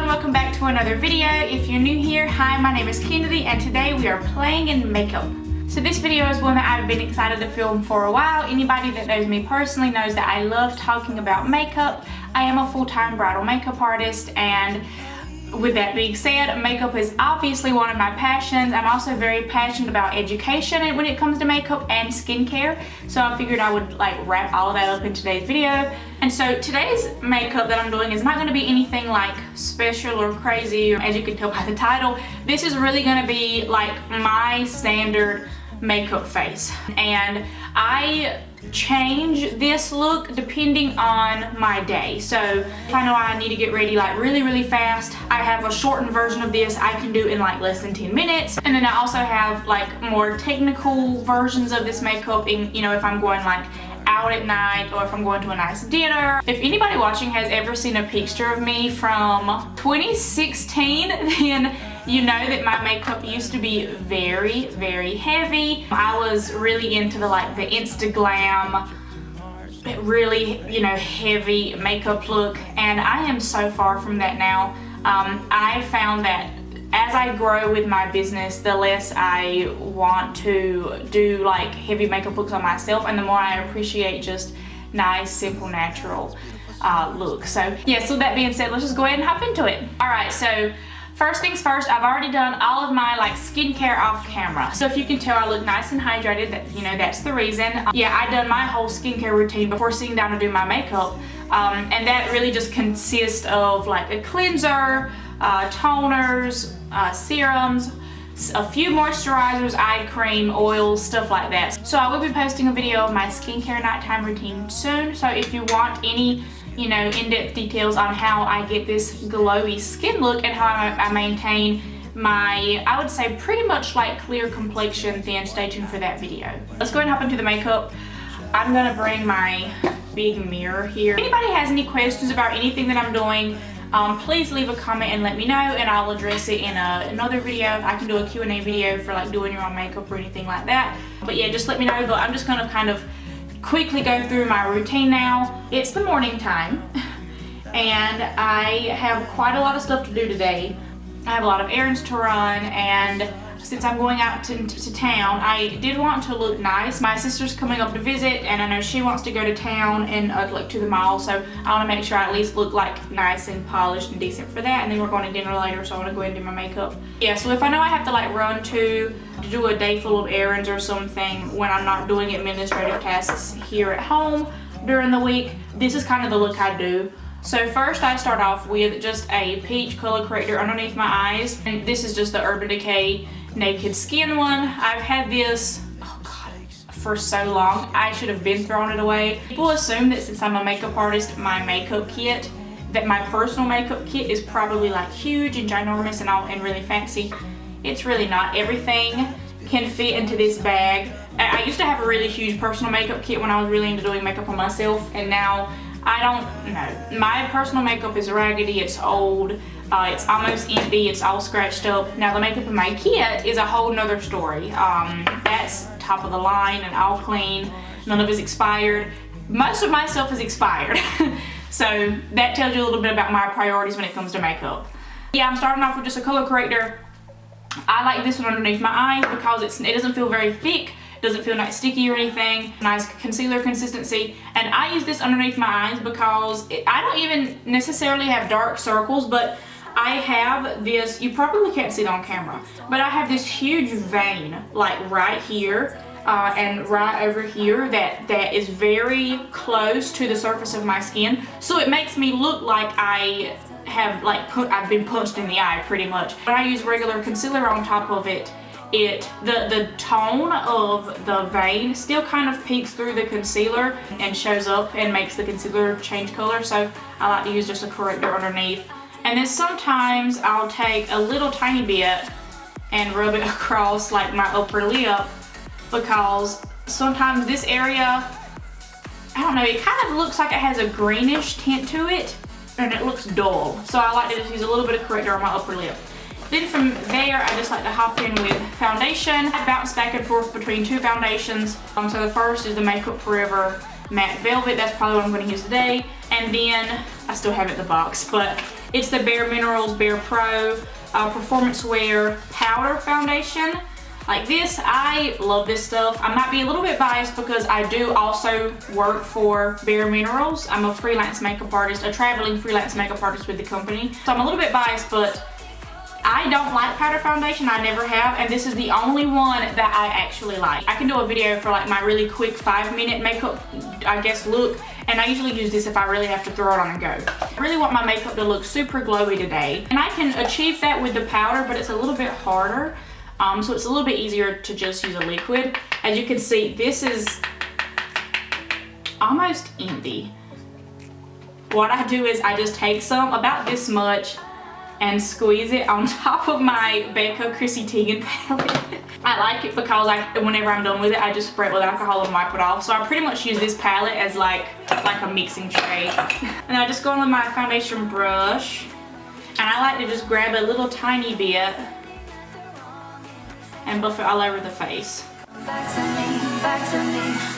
and welcome back to another video. If you're new here, hi, my name is Kennedy and today we are playing in makeup. So this video is one that I've been excited to film for a while. Anybody that knows me personally knows that I love talking about makeup. I am a full-time bridal makeup artist, and with that being said, makeup is obviously one of my passions. I'm also very passionate about education when it comes to makeup and skincare. So I figured I would wrap all of that up in today's video. And so today's makeup that I'm doing is not going to be anything like special or crazy, as you can tell by the title. This is really going to be like my standard makeup face. And I change this look depending on my day. So if I know I need to get ready really fast, I have a shortened version of this I can do in less than 10 minutes. And then I also have more technical versions of this makeup in, if I'm going out at night or if I'm going to a nice dinner. If anybody watching has ever seen a picture of me from 2016, then you know that my makeup used to be very heavy. I was really into the Insta glam, really heavy makeup look, and I am so far from that now. I found that as I grow with my business, the less I want to do heavy makeup looks on myself, and the more I appreciate just nice, simple, natural looks. So yeah, so that being said, let's just go ahead and hop into it. Alright, so first things first, I've already done all of my skincare off camera. So if you can tell, I look nice and hydrated. That's the reason. Yeah, I done my whole skincare routine before sitting down to do my makeup. And that really just consists of a cleanser, toners, serums, a few moisturizers, eye cream, oils, stuff like that. So I will be posting a video of my skincare nighttime routine soon. So if you want any in-depth details on how I get this glowy skin look and how I maintain my, I would say, pretty much clear complexion, then stay tuned for that video. Let's go ahead and hop into the makeup. I'm gonna bring my big mirror here. If anybody has any questions about anything that I'm doing, please leave a comment and let me know, and I'll address it in another video. I can do a Q&A video for doing your own makeup or anything like that. But yeah, just let me know. But I'm just gonna kind of quickly go through my routine now. It's the morning time and I have quite a lot of stuff to do today. I have a lot of errands to run, and since I'm going out to town, I did want to look nice. My sister's coming up to visit, and I know she wants to go to town and to the mall, so I want to make sure I at least look nice and polished and decent for that. And then we're going to dinner later, so I want to go ahead and do my makeup. Yeah, so if I know I have to run to do a day full of errands or something when I'm not doing administrative tasks here at home during the week, this is kind of the look I do. So first I start off with just a peach color corrector underneath my eyes, and this is just the Urban Decay Naked Skin one. I've had this, oh god, for so long. I should have been throwing it away. People assume that since I'm a makeup artist, my makeup kit, that my personal makeup kit is probably huge and ginormous and really fancy. It's really not. Everything can fit into this bag. I used to have a really huge personal makeup kit when I was really into doing makeup on myself, and now I don't know. My personal makeup is raggedy, it's old, it's almost empty, it's all scratched up. Now the makeup in my kit is a whole nother story. That's top of the line and all clean. None of it's expired. Most of my stuff is expired. So that tells you a little bit about my priorities when it comes to makeup. Yeah, I'm starting off with just a color corrector. I like this one underneath my eyes because it doesn't feel very thick. Doesn't feel sticky or anything. Nice concealer consistency. And I use this underneath my eyes because I don't even necessarily have dark circles, but I have this, you probably can't see it on camera, but I have this huge vein right here and right over here that is very close to the surface of my skin. So it makes me look like I have I've been punched in the eye pretty much. When I use regular concealer on top of it, the tone of the vein still kind of peeks through the concealer and shows up and makes the concealer change color. So I like to use just a corrector underneath. And then sometimes I'll take a little tiny bit and rub it across my upper lip, because sometimes this area, I don't know, it kind of looks like it has a greenish tint to it and it looks dull. So I like to just use a little bit of corrector on my upper lip. Then from there, I just like to hop in with foundation. I bounce back and forth between two foundations. So the first is the Makeup Forever Matte Velvet. That's probably what I'm going to use today. And then, I still have it in the box, but It's the Bare Minerals Bare Pro Performance Wear Powder Foundation. Like this, I love this stuff. I might be a little bit biased because I do also work for Bare Minerals. I'm a freelance makeup artist, a traveling freelance makeup artist with the company. So I'm a little bit biased, but I don't like powder foundation. I never have, and this is the only one that I actually like. I can do a video for like my really quick 5-minute makeup, I guess, look, and I usually use this if I really have to throw it on and go. I really want my makeup to look super glowy today, and I can achieve that with the powder, but it's a little bit harder. So it's a little bit easier to just use a liquid. As you can see, this is almost empty. What I do is I just take some, about this much, and squeeze it on top of my BECCA Chrissy Teigen palette. I like it because whenever I'm done with it, I just spray it with alcohol and wipe it off. So I pretty much use this palette as like a mixing tray. And I just go in with my foundation brush, and I like to just grab a little tiny bit and buff it all over the face. Back to me.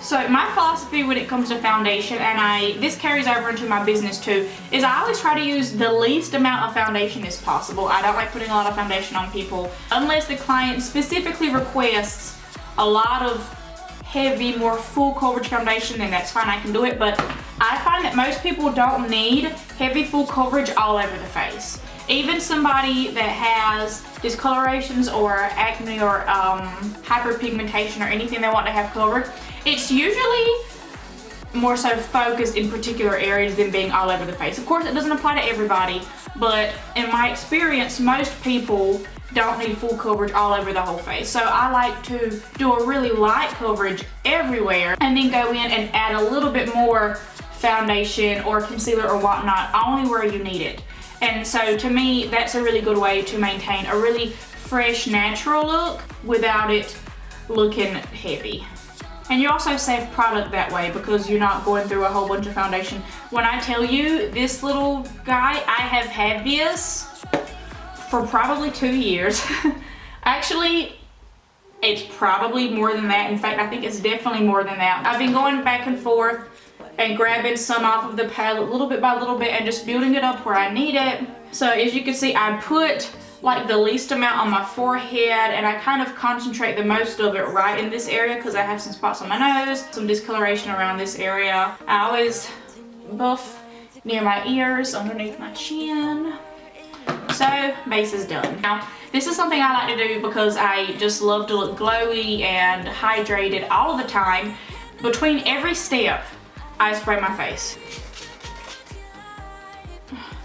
So my philosophy when it comes to foundation, and this carries over into my business too, is I always try to use the least amount of foundation as possible. I don't like putting a lot of foundation on people unless the client specifically requests a lot of heavy, more full coverage foundation, then that's fine, I can do it. But I find that most people don't need heavy full coverage all over the face. Even somebody that has discolorations or acne or hyperpigmentation or anything they want to have covered, it's usually more so focused in particular areas than being all over the face. Of course, it doesn't apply to everybody, but in my experience, most people don't need full coverage all over the whole face. So I like to do a really light coverage everywhere and then go in and add a little bit more foundation or concealer or whatnot only where you need it. And so to me, that's a really good way to maintain a really fresh, natural look without it looking heavy. And you also save product that way because you're not going through a whole bunch of foundation. When I tell you, this little guy, I have had this for probably 2 years. Actually, it's probably more than that. In fact, I think it's definitely more than that. I've been going back and forth and grabbing some off of the palette little bit by little bit and just building it up where I need it. So as you can see, I put like the least amount on my forehead, and I kind of concentrate the most of it right in this area because I have some spots on my nose, some discoloration around this area. I always buff near my ears, underneath my chin. So base is done. Now this is something I like to do because I just love to look glowy and hydrated all of the time. Between every step, I spray my face.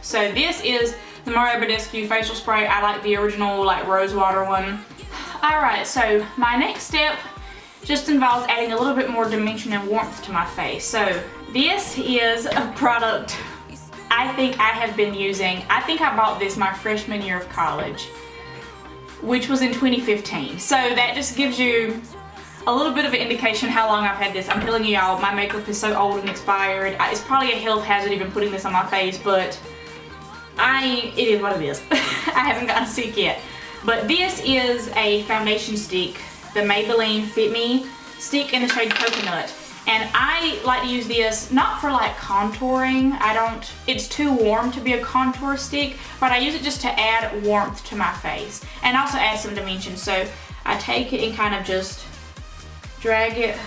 So this is the Mario Badescu facial spray. I like the original like rose water one. Alright, so my next step just involves adding a little bit more dimension and warmth to my face. So this is a product I think I have been using. I think I bought this my freshman year of college, which was in 2015. So that just gives you a little bit of an indication how long I've had this. I'm telling you y'all, my makeup is so old and expired. It's probably a health hazard even putting this on my face, but it is what it is. I haven't gotten sick yet. But this is a foundation stick, the Maybelline Fit Me stick in the shade Coconut. And I like to use this not for like contouring. It's too warm to be a contour stick, but I use it just to add warmth to my face and also add some dimension. So I take it and kind of just drag it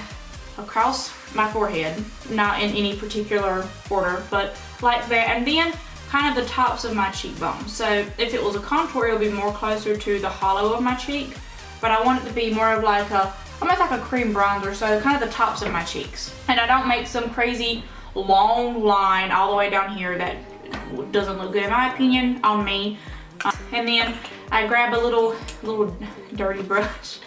across my forehead, not in any particular order, but like that, and then kind of the tops of my cheekbones. So if it was a contour, it would be more closer to the hollow of my cheek, but I want it to be more of like almost like a cream bronzer, so kind of the tops of my cheeks. And I don't make some crazy long line all the way down here that doesn't look good in my opinion on me. And then I grab a little dirty brush,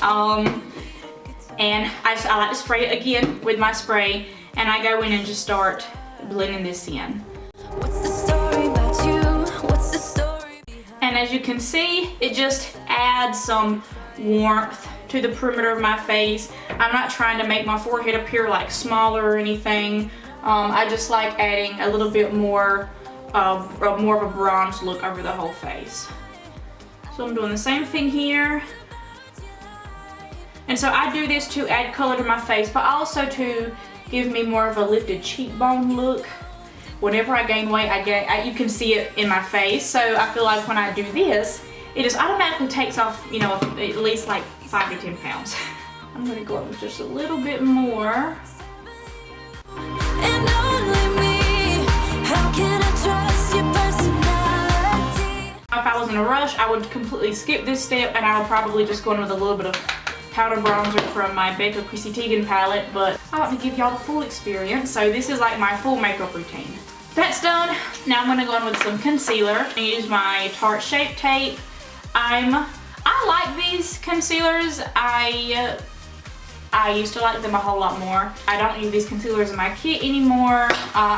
and I like to spray it again with my spray, and I go in and just start blending this in. What's the story about you? What's the story behind? And as you can see, it just adds some warmth to the perimeter of my face. I'm not trying to make my forehead appear like smaller or anything. I just like adding a little bit more of a bronze look over the whole face. So I'm doing the same thing here. And so I do this to add color to my face, but also to give me more of a lifted cheekbone look. whenever I gain weight, you can see it in my face. So I feel like when I do this, it just automatically takes off, you know, at least like 5 to 10 pounds. I'm gonna go up with just a little bit more. And only me, how can I trust your personality? If I was in a rush, I would completely skip this step and I would probably just go in with a little bit of powder bronzer from my BECCA Chrissy Teigen palette, but I want to give y'all the full experience, so this is like my full makeup routine. That's done. Now I'm going to go in with some concealer and use my Tarte Shape Tape. I like these concealers. I used to like them a whole lot more. I don't use these concealers in my kit anymore,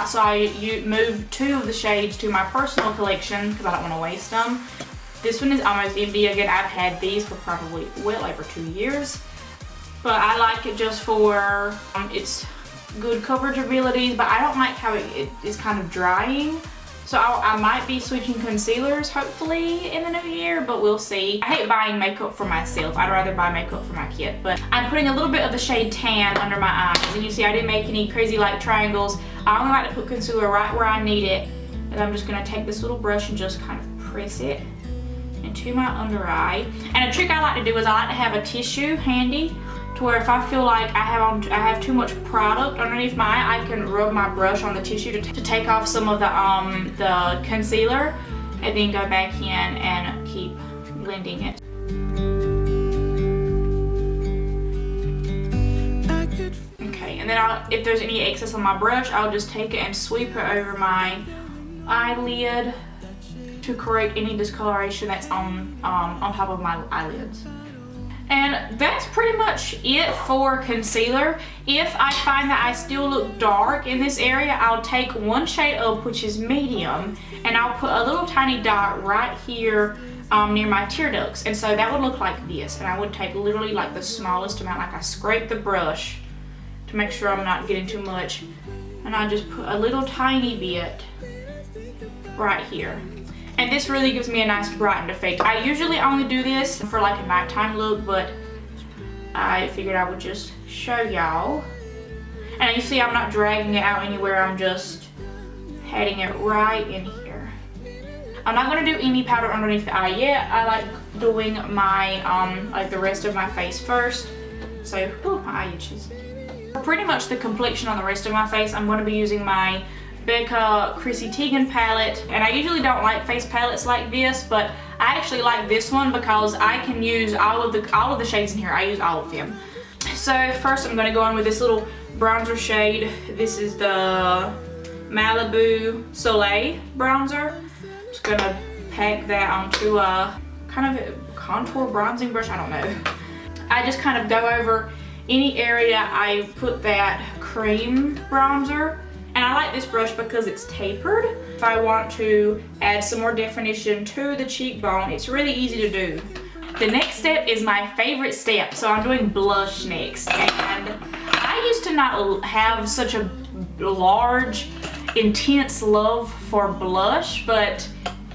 so I moved 2 of the shades to my personal collection because I don't want to waste them. This one is almost empty. Again, I've had these for probably well over 2 years, but I like it just for its good coverage abilities, but I don't like how it is kind of drying. So I might be switching concealers hopefully in the new year, but we'll see. I hate buying makeup for myself. I'd rather buy makeup for my kit, but I'm putting a little bit of the shade Tan under my eyes, and you see I didn't make any crazy like triangles. I only like to put concealer right where I need it, and I'm just gonna take this little brush and just kind of press it into my under eye. And a trick I like to do is I like to have a tissue handy to where if I feel like I have too much product underneath my eye, I can rub my brush on the tissue to take off some of the concealer, and then go back in and keep blending it. Okay, and then if there's any excess on my brush, I'll just take it and sweep it over my eyelid to correct any discoloration that's on top of my eyelids. And that's pretty much it for concealer. If I find that I still look dark in this area, I'll take 1 shade up, which is medium, and I'll put a little tiny dot right here near my tear ducts. And so that would look like this. And I would take literally like the smallest amount, like I scrape the brush to make sure I'm not getting too much. And I just put a little tiny bit right here. And this really gives me a nice brightened effect. I usually only do this for like a nighttime look, but I figured I would just show y'all. And you see I'm not dragging it out anywhere, I'm just heading it right in here. I'm not gonna do any powder underneath the eye yet. I like doing my, like the rest of my face first. So, oh, my eye itches. For pretty much the complexion on the rest of my face, I'm gonna be using my BECCA Chrissy Teigen palette, and I usually don't like face palettes like this, but I actually like this one because I can use all of the shades in here. I use all of them. So first I'm going to go in with this little bronzer shade. This is the Malibu Soleil bronzer. Just going to pack that onto a kind of a contour bronzing brush. I don't know. I just kind of go over any area I put that cream bronzer. And I like this brush because it's tapered. If I want to add some more definition to the cheekbone, it's really easy to do. The next step is my favorite step. So I'm doing blush next. And I used to not have such a large, intense love for blush, but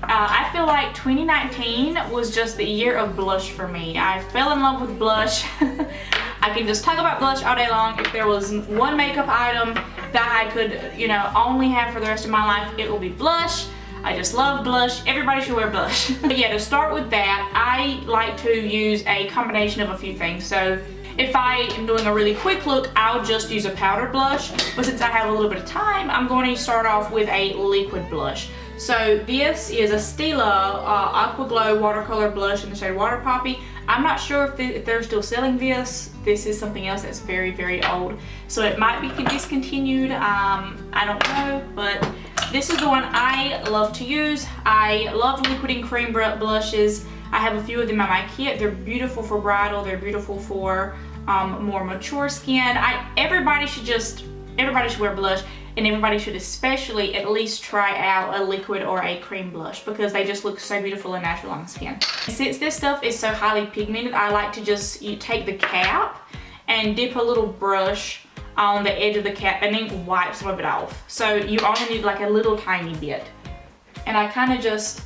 I feel like 2019 was just the year of blush for me. I fell in love with blush. I can just talk about blush all day long. If there was one makeup item that I could, you know, only have for the rest of my life, it will be blush. I just love blush. Everybody should wear blush. But yeah, to start with that, I like to use a combination of a few things. So if I am doing a really quick look, I'll just use a powder blush. But since I have a little bit of time, I'm going to start off with a liquid blush. So this is a Stila Aqua Glow Watercolor Blush in the shade Water Poppy. I'm not sure if they're still selling this. This is something else that's very, very old. So it might be discontinued. I don't know, but this is the one I love to use. I love liquid and cream blushes. I have a few of them in my kit. They're beautiful for bridal. They're beautiful for more mature skin. Everybody should wear blush, and everybody should especially at least try out a liquid or a cream blush because they just look so beautiful and natural on the skin. Since this stuff is so highly pigmented, I like to just take the cap and dip a little brush on the edge of the cap and then wipe some of it off. So you only need like a little tiny bit. And I kind of just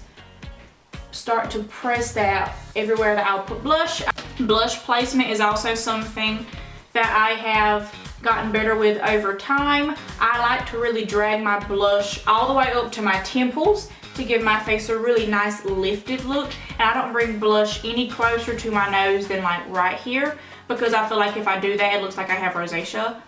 start to press that everywhere that I'll put blush. Blush placement is also something that I have gotten better with over time. I like to really drag my blush all the way up to my temples to give my face a really nice lifted look, and I don't bring blush any closer to my nose than like right here, because I feel like if I do that it looks like I have rosacea.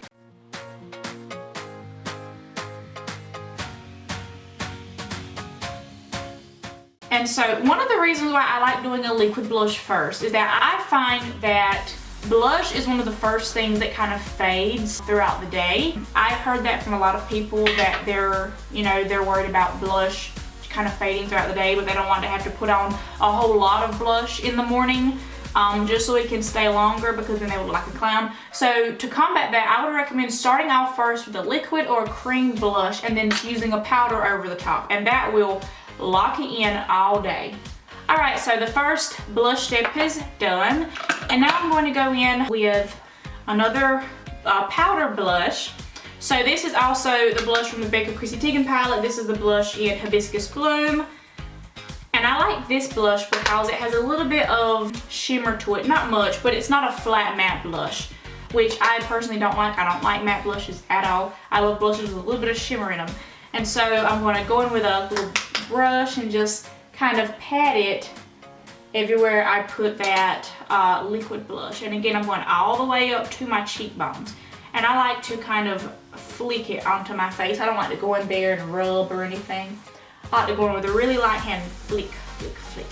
And so one of the reasons why I like doing a liquid blush first is that I find that blush is one of the first things that kind of fades throughout the day. I've heard that from a lot of people that they're worried about blush kind of fading throughout the day, but they don't want to have to put on a whole lot of blush in the morning just so it can stay longer, because then they would look like a clown. So to combat that, I would recommend starting off first with a liquid or a cream blush and then using a powder over the top, and that will lock it in all day. Alright, so the first blush step is done, and now I'm going to go in with another powder blush. So this is also the blush from the BECCA Chrissy Teigen palette. This is the blush in Hibiscus Bloom. And I like this blush because it has a little bit of shimmer to it. Not much, but it's not a flat matte blush, which I personally don't like. I don't like matte blushes at all. I love blushes with a little bit of shimmer in them. And so I'm going to go in with a little brush and just kind of pat it everywhere I put that liquid blush. And again, I'm going all the way up to my cheekbones. And I like to kind of flick it onto my face. I don't like to go in there and rub or anything. I like to go in with a really light hand and flick, flick, flick.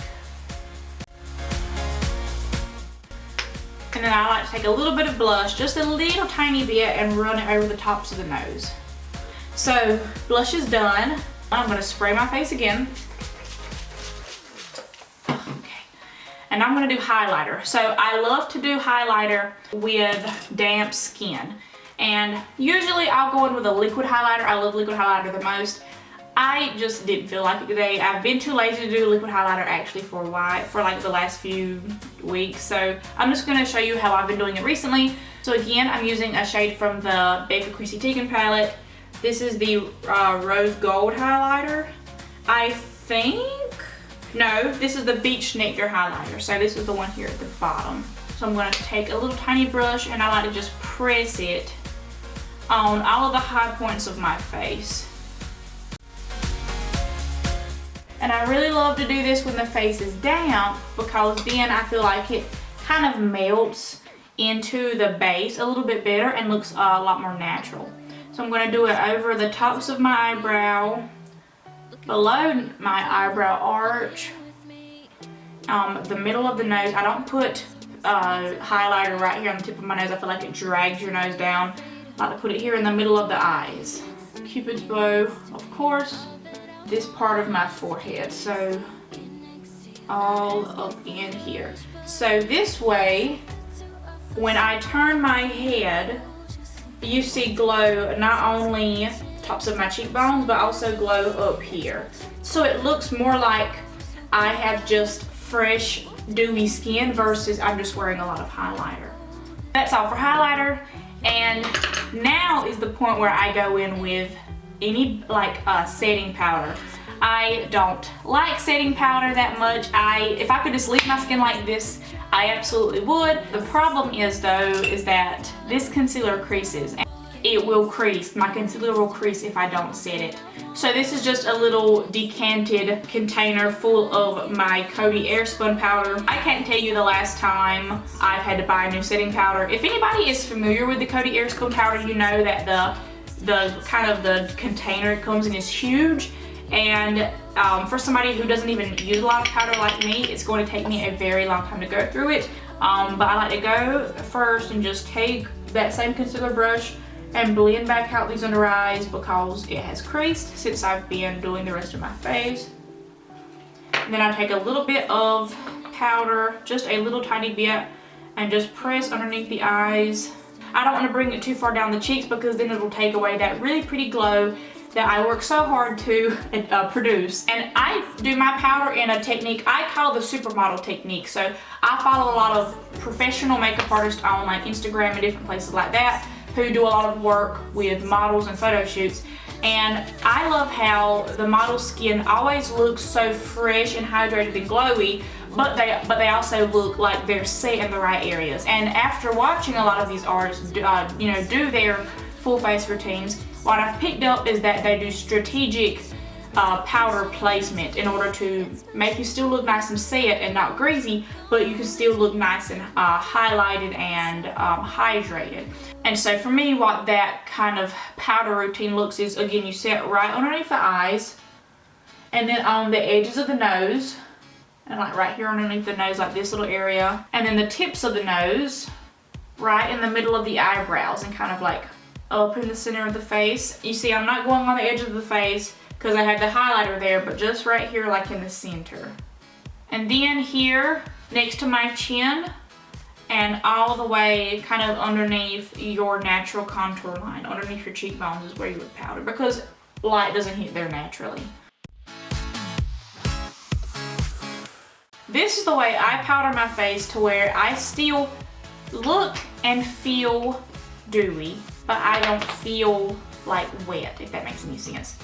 And then I like to take a little bit of blush, just a little tiny bit, and run it over the tops of the nose. So, blush is done. I'm going to spray my face again. Okay. And I'm going to do highlighter. So I love to do highlighter with damp skin. And usually I'll go in with a liquid highlighter. I love liquid highlighter the most. I just didn't feel like it today. I've been too lazy to do liquid highlighter actually for a while, for like the last few weeks. So I'm just going to show you how I've been doing it recently. So again, I'm using a shade from the BECCA Chrissy Teigen palette. This is the Rose Gold highlighter. I think, no, this is the Beach Nectar highlighter. So this is the one here at the bottom. So I'm going to take a little tiny brush and I like to just press it on all of the high points of my face. And I really love to do this when the face is damp, because then I feel like it kind of melts into the base a little bit better and looks a lot more natural. So I'm going to do it over the tops of my eyebrow, below my eyebrow arch, the middle of the nose. I don't put highlighter right here on the tip of my nose. I feel like it drags your nose down. I like to put it here in the middle of the eyes. Cupid's bow, of course. This part of my forehead, so all up in here. So this way, when I turn my head, you see glow not only tops of my cheekbones, but also glow up here. So it looks more like I have just fresh, dewy skin versus I'm just wearing a lot of highlighter. That's all for highlighter. And now is the point where I go in with any setting powder. I don't like setting powder that much. If I could just leave my skin like this, I absolutely would. The problem is though, is that this concealer creases. And it will crease. My concealer will crease if I don't set it. So this is just a little decanted container full of my Coty Airspun powder. I can't tell you the last time I've had to buy a new setting powder. If anybody is familiar with the Coty Airspun powder, you know that the container it comes in is huge, and for somebody who doesn't even use a lot of powder like me, it's going to take me a very long time to go through it. But I like to go first and just take that same concealer brush and blend back out these under eyes because it has creased since I've been doing the rest of my face. And then I take a little bit of powder, just a little tiny bit, and just press underneath the eyes. I don't want to bring it too far down the cheeks because then it'll take away that really pretty glow that I work so hard to produce. And I do my powder in a technique I call the supermodel technique. So I follow a lot of professional makeup artists on like Instagram and different places like that who do a lot of work with models and photo shoots. And I love how the model's skin always looks so fresh and hydrated and glowy, but they also look like they're set in the right areas. And after watching a lot of these artists do their full face routines, what I've picked up is that they do strategic powder placement in order to make you still look nice and set and not greasy, but you can still look nice and highlighted and hydrated. And so for me, what that kind of powder routine looks is, again, you set right underneath the eyes, and then on the edges of the nose, and like right here underneath the nose, like this little area, and then the tips of the nose, right in the middle of the eyebrows, and kind of like up in the center of the face. You see, I'm not going on the edge of the face because I have the highlighter there, but just right here, like in the center. And then here, next to my chin, and all the way kind of underneath your natural contour line, underneath your cheekbones is where you would powder, because light doesn't hit there naturally. This is the way I powder my face to where I still look and feel dewy, but I don't feel like wet, if that makes any sense.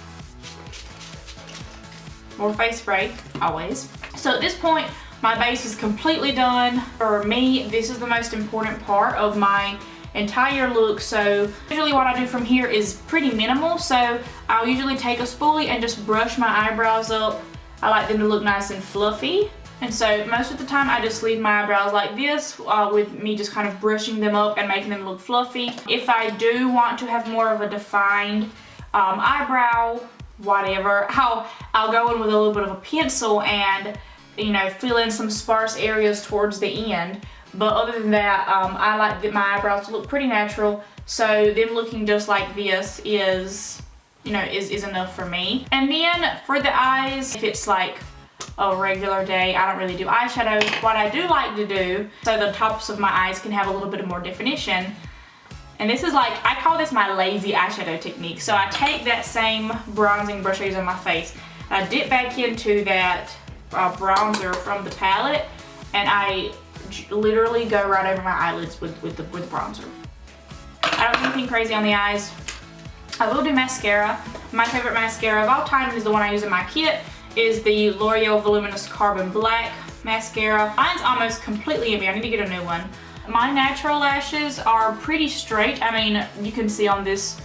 More face spray, always. So at this point, my base is completely done. For me, this is the most important part of my entire look. So usually what I do from here is pretty minimal. So I'll usually take a spoolie and just brush my eyebrows up. I like them to look nice and fluffy. And so most of the time I just leave my eyebrows like this with me just kind of brushing them up and making them look fluffy. If I do want to have more of a defined eyebrow, whatever, I'll go in with a little bit of a pencil and, you know, fill in some sparse areas towards the end. But other than that, I like my eyebrows to look pretty natural. So them looking just like this is, you know, is enough for me. And then for the eyes, if it's like a regular day, I don't really do eyeshadow. What I do like to do, so the tops of my eyes can have a little bit of more definition, and this is like, I call this my lazy eyeshadow technique. So I take that same bronzing brush I use on my face, I dip back into that bronzer from the palette, and I literally go right over my eyelids with the bronzer. I don't do anything crazy on the eyes. I will do mascara. My favorite mascara of all time is the one I use in my kit, is the L'Oreal Voluminous Carbon Black mascara. Mine's almost completely empty. I need to get a new one. My natural lashes are pretty straight. I mean, you can see on this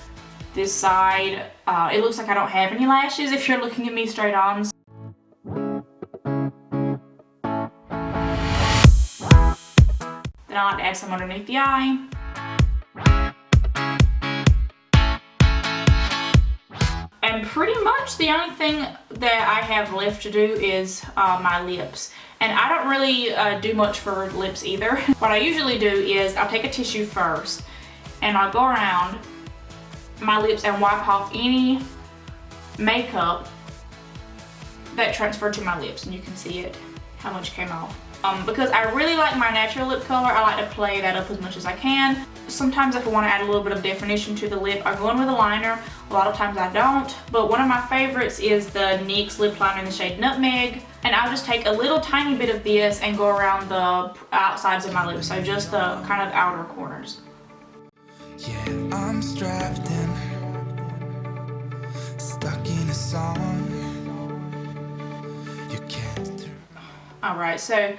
side, it looks like I don't have any lashes if you're looking at me straight on. Then I like to add some underneath the eye. And pretty much the only thing that I have left to do is my lips. And I don't really do much for lips either. What I usually do is I'll take a tissue first and I'll go around my lips and wipe off any makeup that transferred to my lips. And you can see it, how much came off. Because I really like my natural lip color, I like to play that up as much as I can. Sometimes if I want to add a little bit of definition to the lip, I go in with a liner. A lot of times I don't. But one of my favorites is the NYX lip liner in the shade Nutmeg. And I'll just take a little tiny bit of this and go around the outsides of my lips, so just the kind of outer corners. Yeah, I'm strapped in, stuck in a song. You can't turn. Alright, so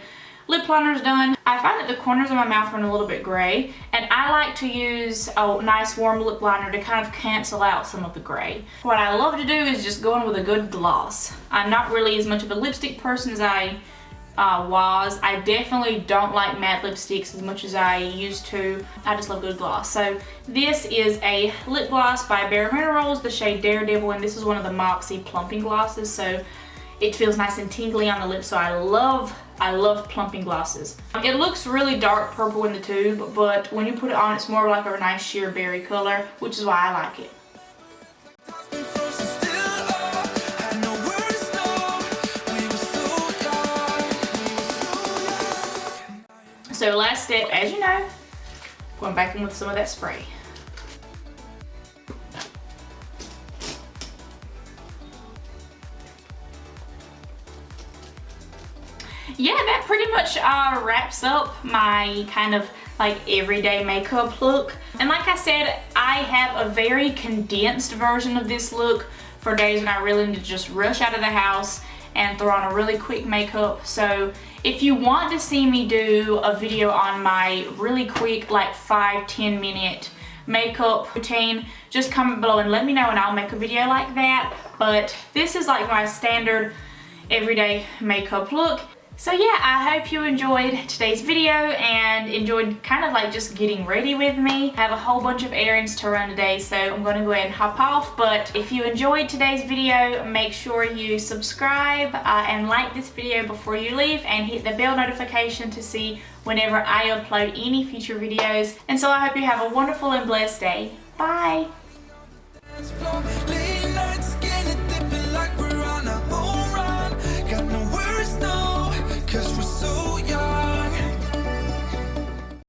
lip liner's done. I find that the corners of my mouth run a little bit gray, and I like to use a nice warm lip liner to kind of cancel out some of the gray. What I love to do is just go in with a good gloss. I'm not really as much of a lipstick person as I was. I definitely don't like matte lipsticks as much as I used to. I just love good gloss. So this is a lip gloss by Bare Minerals, the shade Daredevil, and this is one of the Moxie plumping glosses, so it feels nice and tingly on the lips, so I love plumping glosses. It looks really dark purple in the tube, but when you put it on, it's more like a nice sheer berry color, which is why I like it. So last step, as you know, going back in with some of that spray. Yeah, that pretty much wraps up my kind of like everyday makeup look. And like I said, I have a very condensed version of this look for days when I really need to just rush out of the house and throw on a really quick makeup. So if you want to see me do a video on my really quick, like 5-10 minute makeup routine, just comment below and let me know and I'll make a video like that. But this is like my standard everyday makeup look. So yeah, I hope you enjoyed today's video and enjoyed kind of like just getting ready with me. I have a whole bunch of errands to run today, so I'm going to go ahead and hop off. But if you enjoyed today's video, make sure you subscribe and like this video before you leave, and hit the bell notification to see whenever I upload any future videos. And so I hope you have a wonderful and blessed day. Bye!